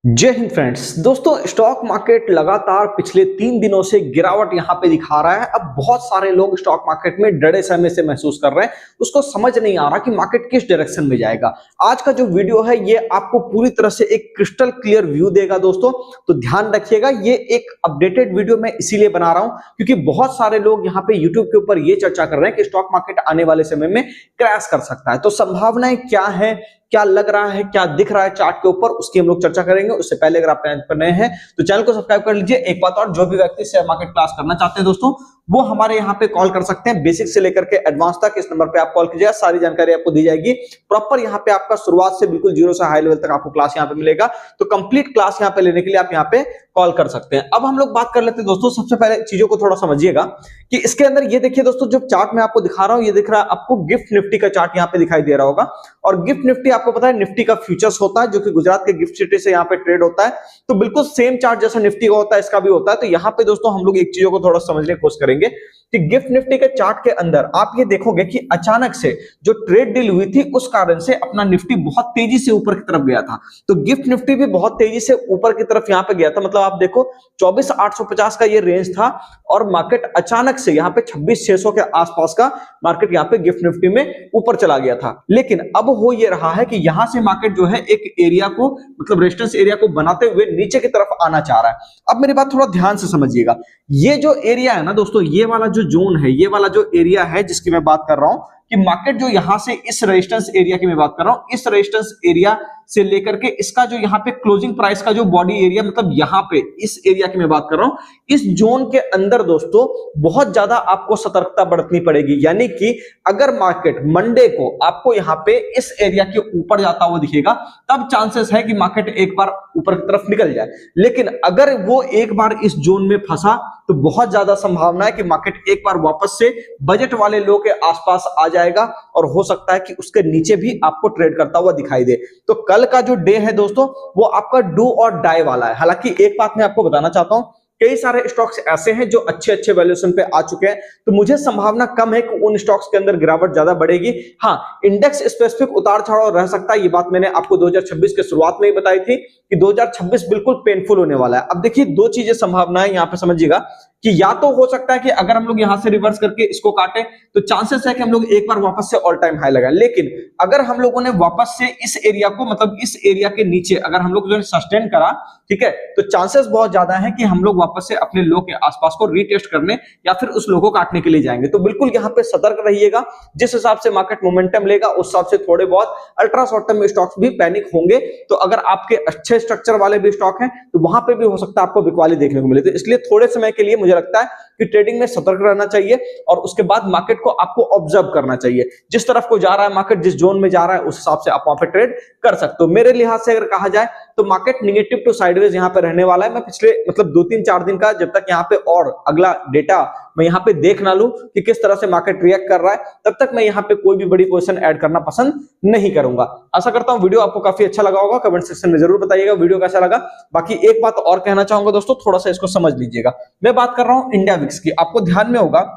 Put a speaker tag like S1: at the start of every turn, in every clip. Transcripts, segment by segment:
S1: जय हिंद फ्रेंड्स। दोस्तों, stock market लगातार पिछले 3 दिनों से गिरावट यहां पे दिखा रहा है। अब बहुत सारे लोग स्टॉक मार्केट में डरे समय से महसूस कर रहे हैं। उसको समझ नहीं आ रहा कि मार्केट किस डायरेक्शन में जाएगा। आज का जो वीडियो है ये आपको पूरी तरह से एक क्रिस्टल क्लियर व्यू देगा दोस्तों, तो ध्यान रखिएगा। ये एक अपडेटेड वीडियो मैं इसीलिए बना रहा हूं क्योंकि बहुत सारे लोग यहाँ पे यूट्यूब के ऊपर ये चर्चा कर रहे हैं कि स्टॉक मार्केट आने वाले समय में क्रैश कर सकता है। तो संभावनाएं क्या है, क्या लग रहा है, क्या दिख रहा है चार्ट के ऊपर, उसकी हम लोग चर्चा करेंगे। उससे पहले अगर आप चैनल पर नए हैं तो चैनल को सब्सक्राइब कर लीजिए। एक बात और, जो भी व्यक्ति शेयर मार्केट क्लास करना चाहते हैं दोस्तों, वो हमारे यहाँ पे कॉल कर सकते हैं। बेसिक से लेकर के एडवांस तक इस नंबर पे आप कॉल कीजिएगा, सारी जानकारी आपको दी जाएगी। प्रॉपर यहाँ पे आपका शुरुआत से बिल्कुल जीरो से हाई लेवल तक आपको क्लास यहाँ पे मिलेगा। तो कंप्लीट क्लास यहाँ पे लेने के लिए आप यहाँ पे कॉल कर सकते हैं। अब हम लोग बात कर लेते हैं दोस्तों, सबसे पहले चीजों को थोड़ा समझिएगा कि इसके अंदर ये देखिए दोस्तों, जो चार्ट मैं आपको दिखा रहा हूं, ये दिख रहा है आपको गिफ्ट निफ्टी का चार्ट यहाँ पे दिखाई दे रहा होगा। और गिफ्ट निफ्टी आपको पता है निफ्टी का फ्यूचर्स होता है, जो कि गुजरात के गिफ्ट सिटी से यहाँ पे ट्रेड होता है। तो बिल्कुल सेम चार्ट जैसा निफ्टी का होता है, इसका भी होता है। तो यहाँ पे दोस्तों हम लोग एक चीजों को थोड़ा समझने की कोशिश करेंगे कि गिफ्ट निफ्टी के चार्ट के अंदर आप ये देखोगे कि अचानक से जो ट्रेड डील हुई थी उस कारण से अपना निफ्टी बहुत तेजी से ऊपर की तरफ गया था। तो गिफ्ट निफ्टी भी बहुत तेजी से ऊपर की तरफ यहाँ पे गया था। मतलब आप देखो 24,850 का ये रेंज था और मार्केट अचानक से यहाँ पे 26,600 के आसपास का मार्केट यहाँ पे गिफ्ट निफ्टी में ऊपर चला गया था। लेकिन अब हो ये रहा है कि यहां से मार्केट जो है एक एरिया को, मतलब रेजिस्टेंस एरिया को बनाते हुए नीचे की तरफ आना चाह रहा है। अब मेरी बात थोड़ा ध्यान से समझिएगा। ये जो एरिया है ना दोस्तों, ये वाला जो जोन है, ये वाला जो एरिया है जिसकी मैं बात कर रहा हूं कि मार्केट जो यहां से इस रेजिस्टेंस एरिया की मैं बात कर रहा हूं, इस रेजिस्टेंस एरिया से लेकर के इसका जो यहाँ पे क्लोजिंग प्राइस का जो बॉडी एरिया, मतलब यहाँ पे इस एरिया की मैं बात कर रहा हूं, इस जोन के अंदर दोस्तों बहुत ज्यादा आपको सतर्कता बरतनी पड़ेगी। यानी कि अगर मार्केट मंडे को आपको यहाँ पे इस एरिया के ऊपर जाता हुआ दिखेगा, तब चांसेस है कि मार्केट एक बार ऊपर की तरफ निकल जाए। लेकिन अगर वो एक बार इस जोन में फंसा तो बहुत ज्यादा संभावना है कि मार्केट एक बार वापस से बजट वाले लो के आसपास आ जाएगा और हो सकता है कि उसके नीचे भी आपको ट्रेड करता हुआ दिखाई दे। तो कल का जो डे है दोस्तों, वो आपका डू और डाई वाला है। हालांकि एक बात मैं आपको बताना चाहता हूं, कई सारे स्टॉक्स ऐसे हैं जो अच्छे अच्छे वैल्यूएशन पे आ चुके हैं, तो मुझे संभावना कम है कि उन स्टॉक्स के अंदर गिरावट ज्यादा बढ़ेगी। हाँ, इंडेक्स स्पेसिफिक उतार चढ़ाव रह सकता है। ये बात मैंने आपको 2026 के शुरुआत में ही बताई थी कि 2026 बिल्कुल पेनफुल होने वाला है। अब देखिए, दो चीजें संभावनाएं यहां पे समझिएगा कि या तो हो सकता है कि अगर हम लोग यहां से रिवर्स करके इसको काटें तो चांसेस है कि हम लोग एक बार वापस से ऑल टाइम हाई लगाएं। लेकिन अगर हम लोगों ने वापस से इस एरिया को, मतलब इस एरिया के नीचे अगर हम लोग जो सस्टेन करा, ठीक है, तो चांसेस बहुत ज्यादा है कि हम लोग वापस से अपने लो के आसपास को रीटेस्ट करने या फिर उस लो को काटने के लिए जाएंगे। तो बिल्कुल यहाँ पे सतर्क रहिएगा। जिस हिसाब से मार्केट मोमेंटम लेगा उस हिसाब से थोड़े बहुत अल्ट्रा शॉर्ट टर्म स्टॉक्स भी पैनिक होंगे। तो अगर आपके अच्छे स्ट्रक्चर वाले भी स्टॉक हैं तो वहां पे भी हो सकता है आपको बिकवाली देखने को मिले। तो इसलिए थोड़े समय के लिए मुझे लगता है कि ट्रेडिंग में सतर्क रहना चाहिए और उसके बाद मार्केट को आपको ऑब्जर्व करना चाहिए। जिस तरफ को जा रहा है मार्केट, जिस जोन में जा रहा है, उस हिसाब से आप वहां पे ट्रेड कर सकते हो। मेरे लिहाज से अगर कहा जाए तो मार्केट निगेटिव टू साइडवेज यहाँ पे रहने वाला है। मैं पिछले मतलब 2-3-4 दिन का, जब तक यहाँ पे और अगला डेटा मैं यहाँ पे देख ना लूं कि किस तरह से मार्केट रिएक्ट कर रहा है, तब तक मैं यहाँ पे कोई भी बड़ी पोजीशन ऐड करना पसंद नहीं करूंगा। आशा करता हूं वीडियो आपको काफी अच्छा लगा होगा। कमेंट सेक्शन में जरूर बताइएगा वीडियो कैसा लगा। बाकी एक बात और कहना चाहूंगा दोस्तों, थोड़ा सा इसको समझ लीजिएगा। मैं बात कर रहा हूं इंडिया विक्स की। आपको ध्यान में होगा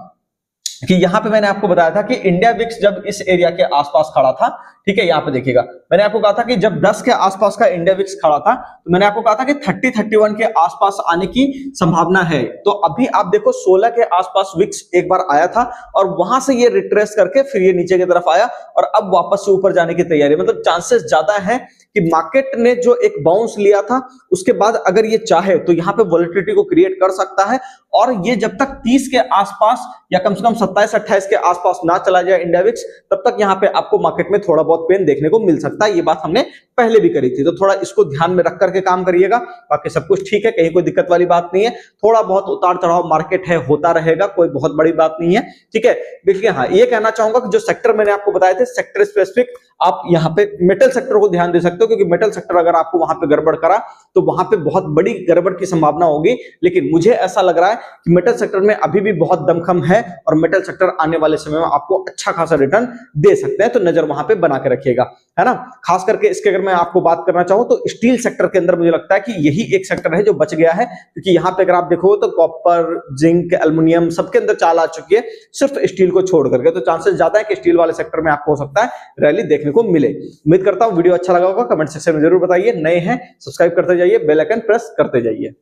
S1: कि यहां पे मैंने आपको बताया था कि इंडिया विक्स जब इस एरिया के आसपास खड़ा था, ठीक है, यहां पे देखिएगा, मैंने आपको कहा था कि जब 10 के आसपास का इंडिया विक्स खड़ा था तो मैंने आपको कहा था कि 30-31 के आसपास आने की संभावना है। तो अभी आप देखो 16 के आसपास विक्स एक बार आया था और वहां से ये रिट्रेस करके फिर ये नीचे की तरफ आया और अब वापस से ऊपर जाने की तैयारी। मतलब चांसेस ज्यादा है कि मार्केट ने जो एक बाउंस लिया था उसके बाद अगर ये चाहे तो यहाँ पे वोलेटिलिटी को क्रिएट कर सकता है। और ये जब तक 30 के आसपास या कम से कम 27-28 के आसपास ना चला जाए इंडिया विक्स, तब तक यहाँ पे आपको मार्केट में थोड़ा बहुत पेन देखने को मिल सकता है। ये बात हमने पहले भी करी थी, तो थोड़ा इसको ध्यान में रख करके काम करिएगा। बाकी सब कुछ ठीक है, कहीं कोई दिक्कत वाली बात नहीं है। थोड़ा बहुत उतार चढ़ाव मार्केट है, होता रहेगा, कोई बहुत बड़ी बात नहीं है, ठीक है। देखिए, हाँ, ये कहना चाहूंगा कि जो सेक्टर मैंने आपको बताए थे, सेक्टर स्पेसिफिक आप यहाँ पे मेटल सेक्टर को ध्यान दे सकते हो, क्योंकि मेटल सेक्टर अगर आपको वहां पे गड़बड़ करा तो वहां पे बहुत बड़ी गड़बड़ की संभावना होगी। लेकिन मुझे ऐसा लग रहा है कि मेटल सेक्टर में अभी भी बहुत दमखम है और मेटल सेक्टर आने वाले समय में आपको अच्छा खासा रिटर्न दे सकते हैं। तो नजर वहां पे बना के रखिएगा। है ना। खास करके इसके अगर मैं आपको बात करना चाहूं तो स्टील सेक्टर के अंदर मुझे लगता है कि यही एक सेक्टर है जो बच गया है, क्योंकि यहाँ पे अगर आप देखो तो कॉपर, जिंक, एल्युमिनियम सबके अंदर चाल आ चुकी है, सिर्फ स्टील को छोड़ करके। तो चांसेस ज्यादा है कि स्टील वाले सेक्टर में आपको हो सकता है रैली देखने को मिले। उम्मीद करता हूं वीडियो अच्छा लगा होगा, कमेंट सेक्शन में जरूर बताइए। नए हैं सब्सक्राइब करते जाइए, बेल आइकन प्रेस करते जाइए।